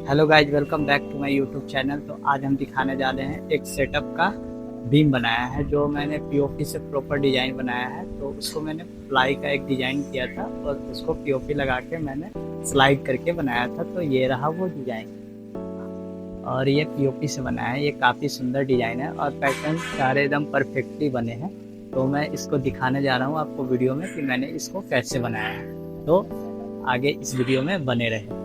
Hello guys, welcome back to my YouTube channel. तो आज हम दिखाने जा रहे हैं एक सेटअप का बीम बनाया है जो मैंने पीओपी से प्रॉपर डिज़ाइन बनाया है। तो उसको मैंने प्लाई का एक डिज़ाइन किया था और उसको पीओपी लगा के मैंने स्लाइड करके बनाया था। तो ये रहा वो डिज़ाइन और ये पीओपी से बनाया है। ये काफ़ी सुंदर डिज़ाइन है और पैटर्न सारे एकदम परफेक्टली बने हैं। तो मैं इसको दिखाने जा रहा हूँ आपको वीडियो में कि मैंने इसको कैसे बनाया है। तो आगे इस वीडियो में बने रहें।